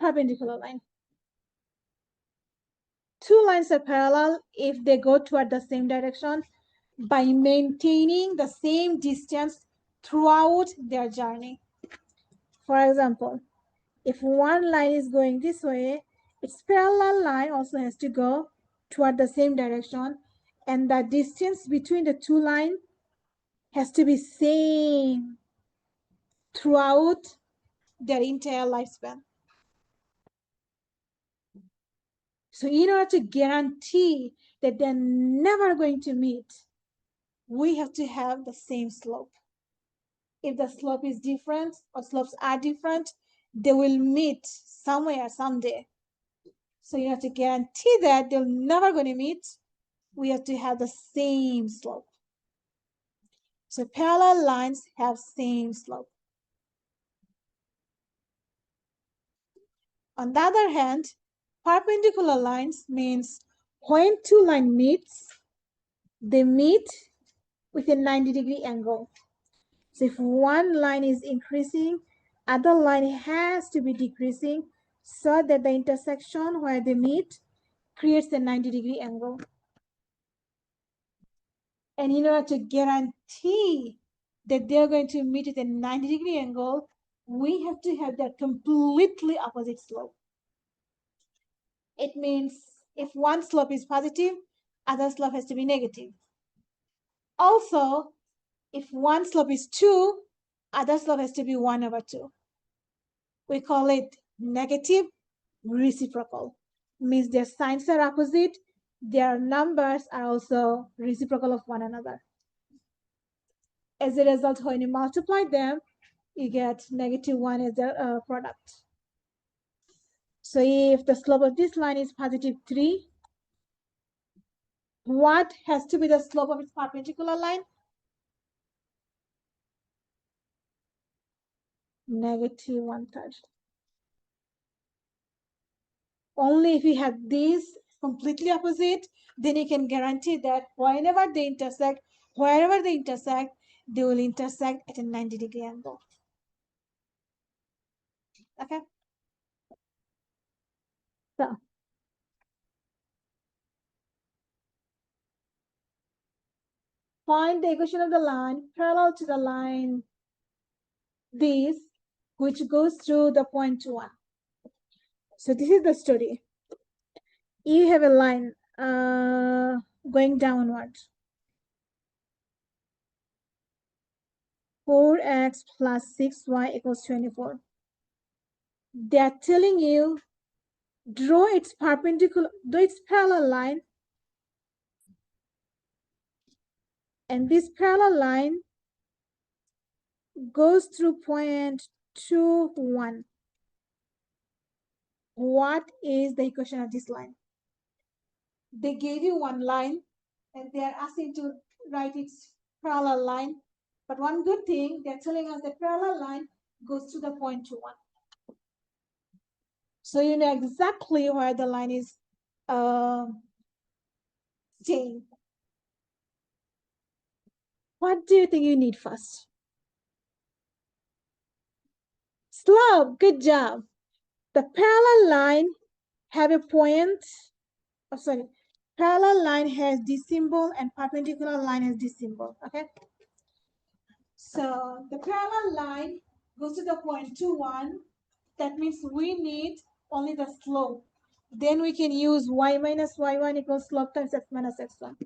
perpendicular line. Two lines are parallel if they go toward the same direction by maintaining the same distance throughout their journey. For example, if one line is going this way, its parallel line also has to go toward the same direction, and the distance between the two lines has to be same throughout their entire lifespan. So in order to guarantee that they're never going to meet, we have to have the same slope. If the slope is different or slopes are different, they will meet somewhere someday. So you have to guarantee that they're never going to meet. We have to have the same slope. So parallel lines have same slope. On the other hand, perpendicular lines means when two lines meet, they meet with a 90-degree angle. So if one line is increasing, other line has to be decreasing so that the intersection where they meet creates a 90-degree angle. And in order to guarantee that they're going to meet at a 90-degree angle, we have to have that completely opposite slope. It means if one slope is positive, other slope has to be negative. Also, if one slope is 2, other slope has to be 1/2. We call it negative reciprocal. Means their signs are opposite, their numbers are also reciprocal of one another. As a result, when you multiply them, you get -1 as a product. So if the slope of this line is +3, what has to be the slope of its perpendicular line? -1/3. Only if you have these completely opposite, then you can guarantee that wherever they intersect, they will intersect at a 90-degree angle. Okay? So, find the equation of the line parallel to the line this, which goes through the point 1. So this is the story. You have a line going downward. 4x plus 6y equals 24. They are telling you draw its parallel line, and this parallel line goes through point 2, 1. What is the equation of this line? They gave you one line and they are asking to write its parallel line. But one good thing, they're telling us the parallel line goes to the point 2, 1. So you know exactly where the line is staying. What do you think you need first? Slope, good job. The parallel line have a point, parallel line has this symbol and perpendicular line has this symbol, okay? So the parallel line goes to the point 2, 1. That means we need only the slope. Then we can use y minus y1 equals slope times x minus x1.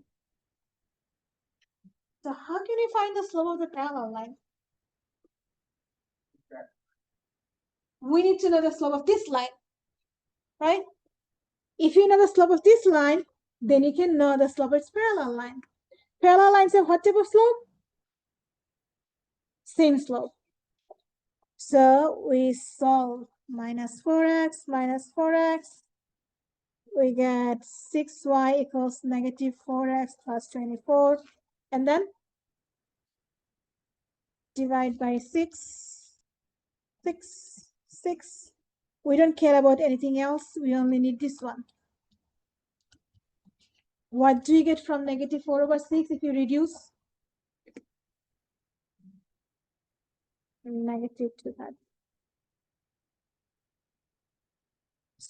So how can you find the slope of the parallel line? We need to know the slope of this line, right? If you know the slope of this line, then you can know the slope of its parallel line. Parallel lines have what type of slope? Same slope. So we solve minus 4x minus 4x. We get 6y equals -4x plus 24. And then divide by 6, 6, 6. We don't care about anything else. We only need this one. What do you get from -4/6 if you reduce? -2/3.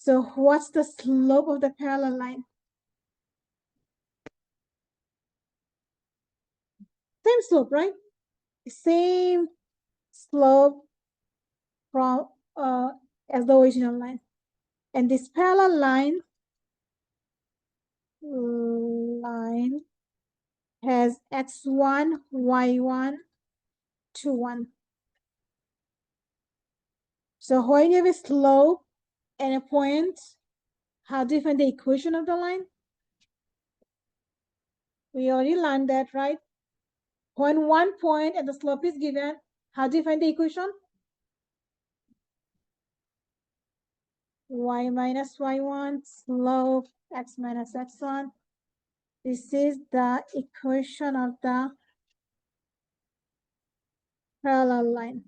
So what's the slope of the parallel line? Same slope, right? Same slope from as the original line. And this parallel line has x1, y1, 2, 1. So when you have a slope and a point, how do you find the equation of the line? We already learned that, right? When one point and the slope is given, how do you find the equation? Y minus y1, slope, x minus x1. This is the equation of the parallel line.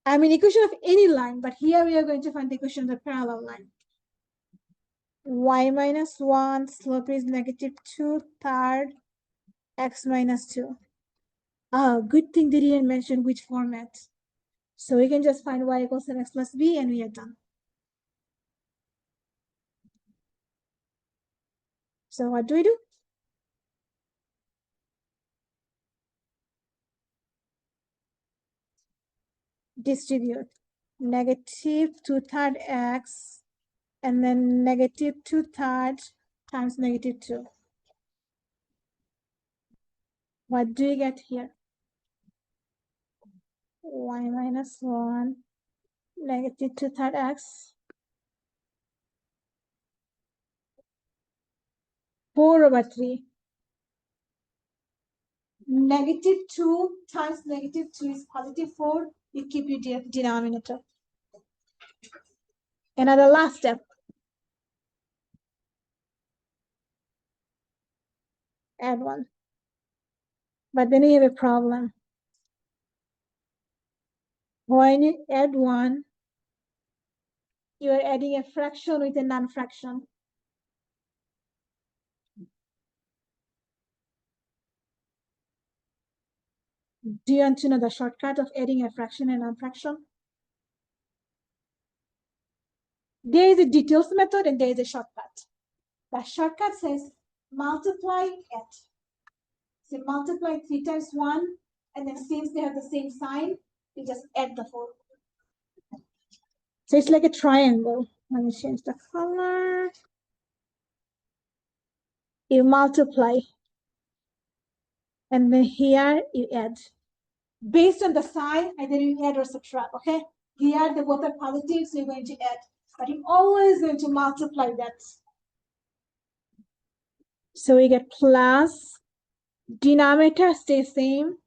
I mean equation of any line, but here we are going to find the equation of the parallel line. Y minus 1, slope is negative 2, third, x minus 2. Ah, good thing they didn't mention which format. So we can just find y equals mx plus b and we are done. So what do we do? Distribute negative 2/3 x and then negative 2/3 times negative 2. What do you get here? Y minus 1, negative 2/3 x, 4/3. Negative 2 times negative 2 is positive 4. You keep your denominator. Another last step. Add 1. But then you have a problem. When you add 1, you are adding a fraction with a non-fraction. Do you want to know the shortcut of adding a fraction and non-fraction? There is a details method and there is a shortcut. The shortcut says multiply at. So multiply 3 times 1, and then since they have the same sign, you just add the 4. So it's like a triangle. Let me change the color. You multiply, and then here you add. Based on the sign, either you add or subtract, okay? Here, the both are positive, so you're going to add. But you're always going to multiply that. So we get plus, denominator stays same,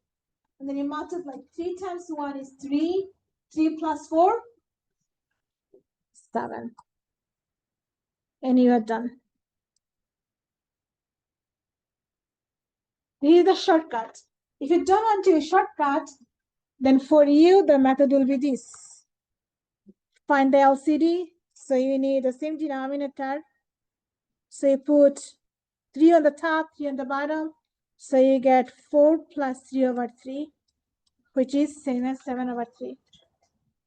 and then you multiply 3 times 1 is 3, 3 plus 4, 7. And you are done. This is the shortcut. If you don't want to use shortcut, then for you, the method will be this. Find the LCD. So you need the same denominator. So you put 3 on the top, 3 on the bottom. So you get 4 plus 3/3, which is same as 7/3.